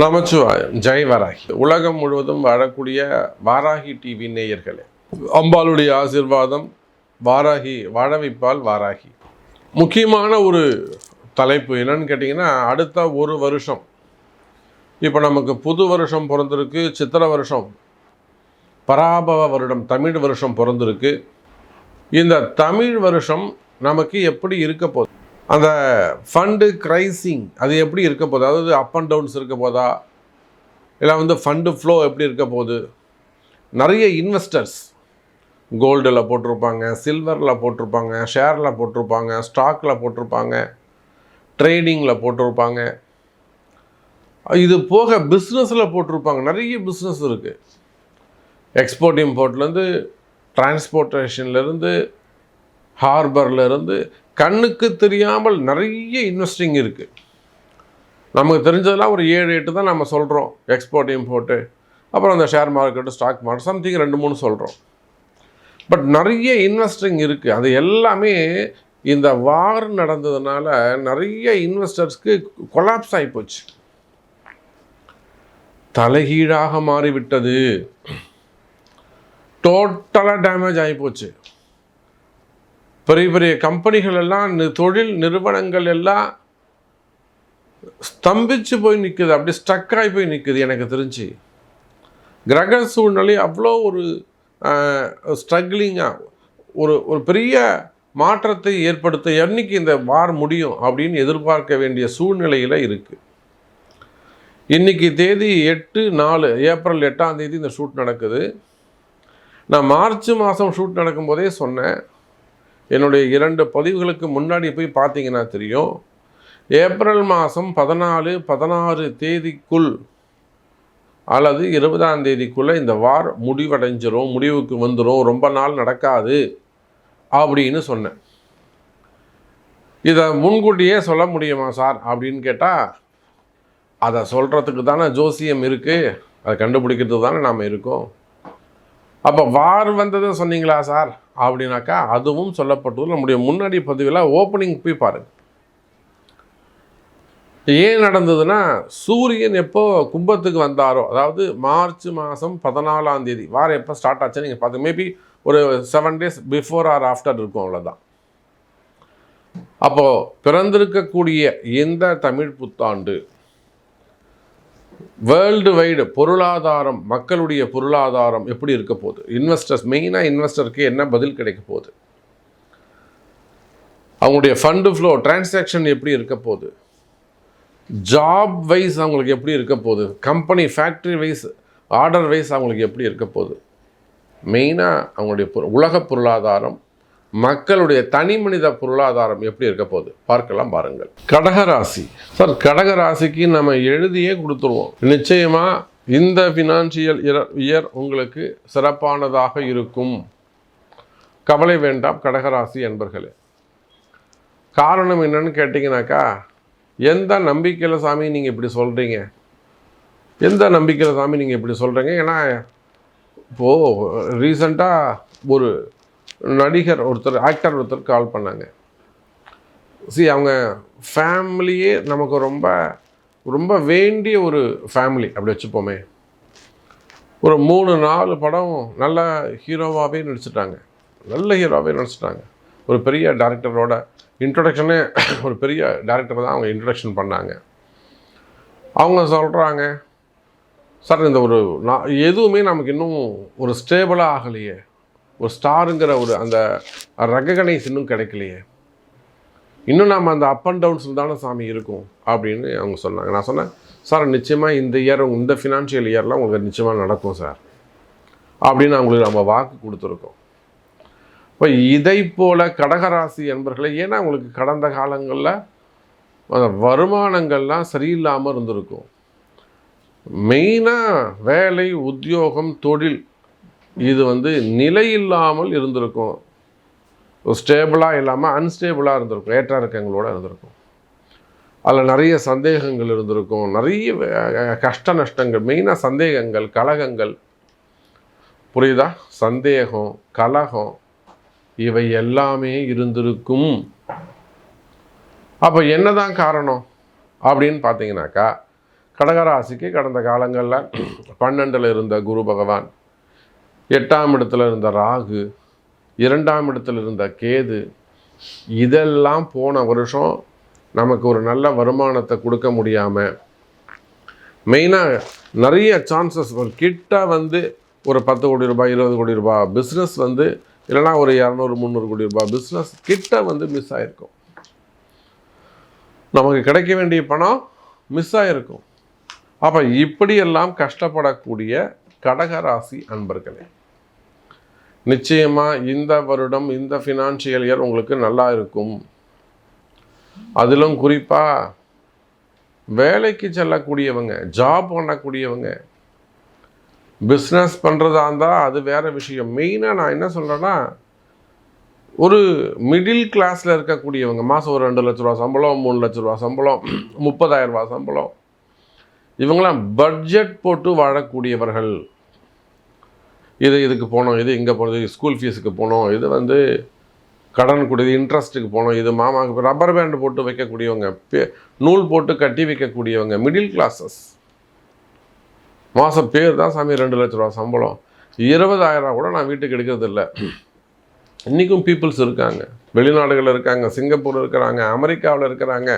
நமச்சிவாயம். ஜெய் வராகி. உலகம் முழுவதும் வாழக்கூடிய வாராகி டிவி நேயர்களே, அம்பாளுடைய ஆசீர்வாதம், வாராகி வாழ வைப்பால் வாராகி. முக்கியமான ஒரு தலைப்பு என்னன்னு கேட்டிங்கன்னா, அடுத்த ஒரு வருஷம், இப்போ நமக்கு புது வருஷம் பிறந்திருக்கு, சித்திரை வருஷம், பராபவ வருடம் தமிழ் வருஷம் பிறந்திருக்கு. இந்த தமிழ் வருஷம் நமக்கு எப்படி இருக்க போகுது, அந்த ஃபண்டு க்ரைசிங் அது எப்படி இருக்க போகுது, அதாவது அப் அண்ட் டவுன்ஸ் இருக்க போதா, இல்லை ஃபண்டு ஃப்ளோ எப்படி இருக்க போகுது. நிறைய இன்வெஸ்டர்ஸ் கோல்டில் போட்டிருப்பாங்க, சில்வரில் போட்டிருப்பாங்க, ஷேரில் போட்டிருப்பாங்க, ஸ்டாக்கில் போட்டிருப்பாங்க, ட்ரேடிங்கில் போட்டிருப்பாங்க, இது போக பிஸ்னஸில் போட்டிருப்பாங்க. நிறைய பிஸ்னஸ் இருக்குது. எக்ஸ்போர்ட் இம்போர்ட்லேருந்து, டிரான்ஸ்போர்ட்டேஷன்லேருந்து, ஹார்பர்லேருந்து, கண்ணுக்கு தெரியாமல் நிறைய இன்வெஸ்டிங் இருக்குது. நமக்கு தெரிஞ்சதெல்லாம் ஒரு 7-8 தான் நம்ம சொல்கிறோம். எக்ஸ்போர்ட் இம்போர்ட்டு, அப்புறம் அந்த share market, stock market, something 2-3 சொல்கிறோம். பட் நிறைய இன்வெஸ்டிங் இருக்குது. அது எல்லாமே இந்த வார் நடந்ததுனால நிறைய இன்வெஸ்டர்ஸ்க்கு கொலாப்ஸ் ஆகிப்போச்சு, தலைகீழாக மாறிவிட்டது, டோட்டலாக டேமேஜ் ஆகிப்போச்சு. பெரிய பெரிய கம்பெனிகள் எல்லாம், தொழில் நிறுவனங்கள் எல்லாம் ஸ்தம்பிச்சு போய் நிற்குது, அப்படி ஸ்டக்காகி போய் நிற்குது. எனக்கு தெரிஞ்சு கிரக சூழ்நிலை அவ்வளோ ஒரு ஸ்ட்ரகிளிங்காக ஒரு பெரிய மாற்றத்தை ஏற்படுத்த என்னைக்கு இந்த வார் முடியும் அப்படின்னு எதிர்பார்க்க வேண்டிய சூழ்நிலையில் இருக்குது. இன்றைக்கி தேதி 8/4 ஏப்ரல் 8ஆம் தேதி இந்த ஷூட் நடக்குது. நான் மார்ச் மாதம் ஷூட் நடக்கும்போதே சொன்னேன், என்னுடைய 2 பதிவுகளுக்கு முன்னாடி போய் பார்த்தீங்கன்னா தெரியும், ஏப்ரல் மாதம் 14-16 தேதிக்குள் அல்லது 20ஆம் தேதிக்குள்ளே இந்த வார் முடிவடைஞ்சிரும், முடிவுக்கு வந்துடும், ரொம்ப நாள் நடக்காது அப்படின்னு சொன்னேன். இதை முன்கூட்டியே சொல்ல முடியுமா சார் அப்படின்னு கேட்டால், அதை சொல்கிறதுக்கு தானே ஜோசியம் இருக்குது, அதை கண்டுபிடிக்கிறதுக்கு தானே நாம் இருக்கோம். அப்போ வார் வந்ததை சொன்னீங்களா சார் அப்படின்னாக்கா, அதுவும் சொல்லப்பட்டது. நம்முடைய முன்னாடி பதிவில் ஓப்பனிங் போய் பாருங்கள். ஏன் நடந்ததுன்னா, சூரியன் எப்போ கும்பத்துக்கு வந்தாரோ, அதாவது மார்ச் மாதம் 14ஆம் தேதி, வாரம் எப்போ ஸ்டார்ட் ஆச்சுன்னு நீங்கள் பார்த்து, மேபி ஒரு 7 days பிஃபோர் ஆர் ஆஃப்டர் இருக்கும், அவ்வளோதான். அப்போது பிறந்திருக்கக்கூடிய இந்த தமிழ் புத்தாண்டு வேர்ல்டு வைடு பொருளாதாரம், மக்களுடைய பொருளாதாரம் எப்படி இருக்க போகுது, இன்வெஸ்டர்ஸ், மெயினாக இன்வெஸ்டருக்கு என்ன பதில் கிடைக்க போகுது, அவங்களுடைய ஃபண்டு ஃப்ளோ டிரான்சாக்ஷன் எப்படி இருக்க போகுது, ஜாப் வைஸ் அவங்களுக்கு எப்படி இருக்க போகுது, company factory wise, order wise அவங்களுக்கு எப்படி இருக்க போகுது, மெயினாக அவங்களுடைய உலக பொருளாதாரம், மக்களுடைய தனி மனித பொருளாதாரம் எப்படி இருக்க போகுது பார்க்கலாம் பாருங்கள். கடகராசி சார், கடகராசிக்கு நம்ம எழுதியே கொடுத்துருவோம். நிச்சயமாக இந்த ஃபினான்ஷியல் இயர் உங்களுக்கு சிறப்பானதாக இருக்கும், கவலை வேண்டாம் கடகராசி என்பர்களே. காரணம் என்னன்னு கேட்டிங்கனாக்கா, எந்த நம்பிக்கையில் சாமி நீங்கள் இப்படி சொல்கிறீங்க, எந்த நம்பிக்கையில் சாமி நீங்கள் இப்படி சொல்கிறீங்க? ஏன்னா இப்போது ரீசண்டாக ஒரு நடிகர் ஒருத்தர், ஆக்டர் ஒருத்தர் கால் பண்ணாங்க. அவங்க ஃபேமிலியே நமக்கு ரொம்ப ரொம்ப வேண்டிய ஒரு ஃபேமிலி அப்படி வச்சுப்போமே. ஒரு 3-4 படம் நல்ல ஹீரோவாகவே நடிச்சிட்டாங்க, நல்ல ஹீரோவாகவே நடிச்சிட்டாங்க. ஒரு பெரிய டேரக்டரோட இன்ட்ரொடக்ஷனே, ஒரு பெரிய டேரக்டர் தான் அவங்க இன்ட்ரொடக்ஷன் பண்ணாங்க. அவங்க சொல்கிறாங்க, சார் இந்த எதுவுமே நமக்கு இன்னும் ஒரு ஸ்டேபிளாக ஆகலையே, ஒரு ஸ்டாருங்கிற அந்த ரெகக்னைஸ் இன்னும் கிடைக்கலையே, இன்னும் நம்ம அந்த அப் அண்ட் டவுன்ஸில் தானே சாமி இருக்கும் அப்படின்னு அவங்க சொன்னாங்க. நான் சொன்னேன், சார் நிச்சயமாக இந்த இயர், இந்த ஃபினான்ஷியல் இயரில் உங்களுக்கு நிச்சயமாக நடக்கும் சார் அப்படின்னு அவங்களுக்கு நம்ம வாக்கு கொடுத்துருக்கோம். இப்போ இதை போல் கடகராசி என்பர்களை, ஏன்னா உங்களுக்கு கடந்த காலங்களில் அந்த வருமானங்கள்லாம் சரியில்லாமல் இருந்திருக்கும். மெயினாக வேலை, உத்தியோகம், தொழில், இது நிலையில்லாமல் இருந்திருக்கும், ஸ்டேபிளாக இல்லாமல் அன்ஸ்டேபிளாக இருந்திருக்கும், ஏற்ற இறக்கங்களோடு இருந்திருக்கும். அதில் நிறைய சந்தேகங்கள் இருந்திருக்கும், நிறைய கஷ்ட நஷ்டங்கள், மெயினாக சந்தேகங்கள், கலகங்கள், புரியுதா, சந்தேகம், கலகம், இவை எல்லாமே இருந்திருக்கும். அப்போ என்னதான் காரணம் அப்படின்னு பார்த்தீங்கன்னாக்கா, கடகராசிக்கு கடந்த காலங்களில் 12ல் இருந்த குரு பகவான், 8ஆம் இடத்துல இருந்த ராகு, 2ஆம் இடத்துல இருந்த கேது, இதெல்லாம் போன வருஷம் நமக்கு ஒரு நல்ல வருமானத்தை கொடுக்க முடியாமல், மெயினாக நிறைய சான்சஸ் கிட்ட வந்து ஒரு 10 கோடி ரூபாய் 20 கோடி ரூபாய் பிஸ்னஸ் வந்து, இல்லைனா ஒரு 200-300 கோடி ரூபாய் பிஸ்னஸ் கிட்ட வந்து மிஸ் ஆகிருக்கும். நமக்கு கிடைக்க வேண்டிய பணம் மிஸ் ஆகிருக்கும். அப்போ இப்படியெல்லாம் கஷ்டப்படக்கூடிய கடகராசி அன்பர்களே, நிச்சயமாக இந்த வருடம் இந்த ஃபினான்ஷியல் இயர் உங்களுக்கு நல்லா இருக்கும். அதிலும் குறிப்பாக வேலைக்கு செல்லக்கூடியவங்க, ஜாப் பண்ணக்கூடியவங்க, பிஸ்னஸ் பண்ணுறதா இருந்தால் அது வேறு விஷயம். மெயினாக நான் என்ன சொல்கிறேன்னா, ஒரு மிடில் கிளாஸில் இருக்கக்கூடியவங்க, மாதம் ஒரு 2 லட்ச ரூபா சம்பளம், 3 லட்ச ரூபா சம்பளம், 30,000 ரூபா சம்பளம், இவங்களாம் பட்ஜெட் போட்டு வாழக்கூடியவர்கள். இதுக்கு போனோம், இது இங்கே போனது, ஸ்கூல் ஃபீஸுக்கு போனோம், இது வந்து கடன் கொடுத்து இன்ட்ரெஸ்ட்டுக்கு போனோம், இது மாமாவுக்கு ரப்பர் பேண்டு போட்டு வைக்கக்கூடியவங்க, நூல் போட்டு கட்டி வைக்கக்கூடியவங்க, மிடில் கிளாஸஸ். மாதம் பேர் தான் சாமி 2 லட்ச ரூபா சம்பளம், 20,000 கூட நான் வீட்டுக்கு எடுக்கிறது இல்லை. இன்றைக்கும் பீப்புள்ஸ் இருக்காங்க, வெளிநாடுகளில் இருக்காங்க, சிங்கப்பூர் இருக்கிறாங்க, அமெரிக்காவில் இருக்கிறாங்க,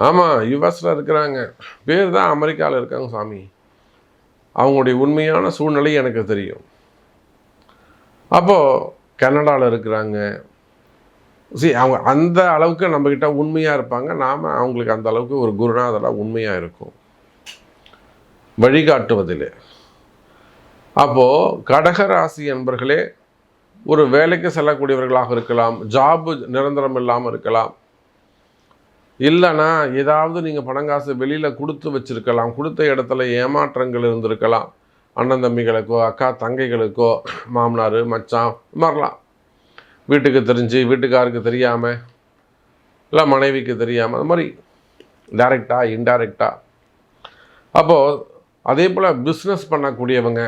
ஆமாம் யுஎஸில் இருக்கிறாங்க, பேர் தான் அமெரிக்காவில் இருக்காங்க சாமி. அவங்களுடைய உண்மையான சூழ்நிலை எனக்கு தெரியும். அப்போது கனடாவில் இருக்கிறாங்க. அவங்க அந்த அளவுக்கு நம்மக்கிட்ட உண்மையாக இருப்பாங்க, நாம் அவங்களுக்கு அந்த அளவுக்கு ஒரு குருநாதராக உண்மையாக இருக்கும் வழிகாட்டுவதில். அப்போது கடகராசி என்பர்களே, ஒரு வேலைக்கு செல்லக்கூடியவர்களாக இருக்கலாம், ஜாபு நிரந்தரம் இல்லாமல் இருக்கலாம், இல்லைன்னா ஏதாவது நீங்கள் பணங்காசு வெளியில் கொடுத்து வச்சுருக்கலாம், கொடுத்த இடத்துல ஏமாற்றங்கள் இருந்திருக்கலாம், அண்ணன் தம்பிகளுக்கோ அக்கா தங்கைகளுக்கோ, மாமனார் மச்சான் மாதிரிலாம், வீட்டுக்கு தெரிஞ்சு வீட்டுக்காருக்கு தெரியாமல், இல்லை மனைவிக்கு தெரியாமல், அது மாதிரி டைரெக்டாக இன்டைரக்டாக. அப்போது அதே போல் பிஸ்னஸ் பண்ணக்கூடியவங்க,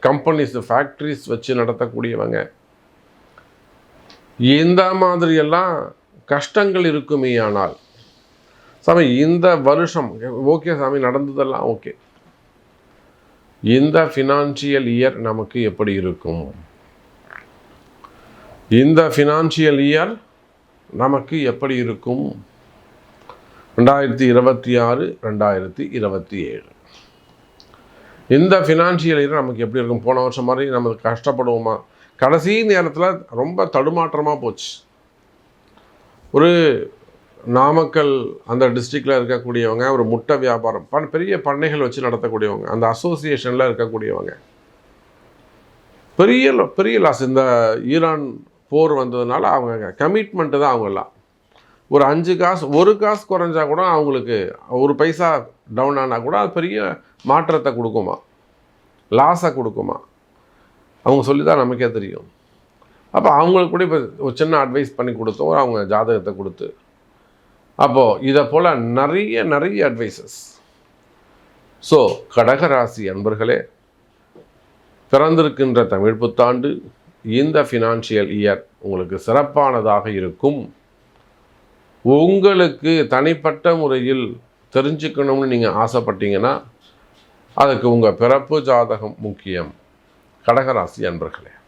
கம்பெனிஸ் ஃபேக்ட்ரிஸ் வச்சு நடத்தக்கூடியவங்க, இந்த மாதிரியெல்லாம் கஷ்டங்கள் இருக்குமே. ஆனால் சாமி இந்த வருஷம் ஓகே சாமி, நடந்ததெல்லாம் ஓகே, இந்த ஃபினான்ஷியல் இயர் நமக்கு எப்படி இருக்கும், இந்த ஃபினான்ஷியல் இயர் நமக்கு எப்படி இருக்கும், 2026 2027 இந்த ஃபினான்ஷியல் இயர் நமக்கு எப்படி இருக்கும்? போன வருஷம் மாதிரி நம்ம கஷ்டப்படுவோமா? கடைசி நேரத்தில் ரொம்ப தடுமாற்றமாக போச்சு. ஒரு நாமக்கல் அந்த டிஸ்ட்ரிக்டில் இருக்கக்கூடியவங்க, ஒரு முட்டை வியாபாரம் பெரிய பண்ணைகள் வச்சு நடத்தக்கூடியவங்க, அந்த அசோசியேஷனில் இருக்கக்கூடியவங்க, பெரிய பெரிய லாஸ். இந்த ஈரான் போர் வந்ததுனால அவங்க கமிட்மெண்ட்டு தான். அவங்கெல்லாம் ஒரு 5 காசு 1 காசு குறைஞ்சா கூட, அவங்களுக்கு 1 பைசா டவுன் ஆனால் கூட அது பெரிய மாற்றத்தை கொடுக்குமா, லாஸை கொடுக்குமா, அவங்க சொல்லி தான் நமக்கே தெரியும். அப்போ அவங்களுக்கு கூட இப்போ ஒரு சின்ன அட்வைஸ் பண்ணி கொடுத்தோம், அவங்க ஜாதகத்தை கொடுத்து. அப்போது இதை போல் நிறைய அட்வைசஸ். ஸோ கடகராசி அன்பர்களே, பிறந்திருக்கின்ற தமிழ் புத்தாண்டு இந்த ஃபினான்ஷியல் இயர் உங்களுக்கு சிறப்பானதாக இருக்கும். உங்களுக்கு தனிப்பட்ட முறையில் தெரிஞ்சுக்கணும்னு நீங்கள் ஆசைப்பட்டீங்கன்னா அதுக்கு உங்கள் பிறப்பு ஜாதகம் முக்கியம் கடகராசி அன்பர்களே.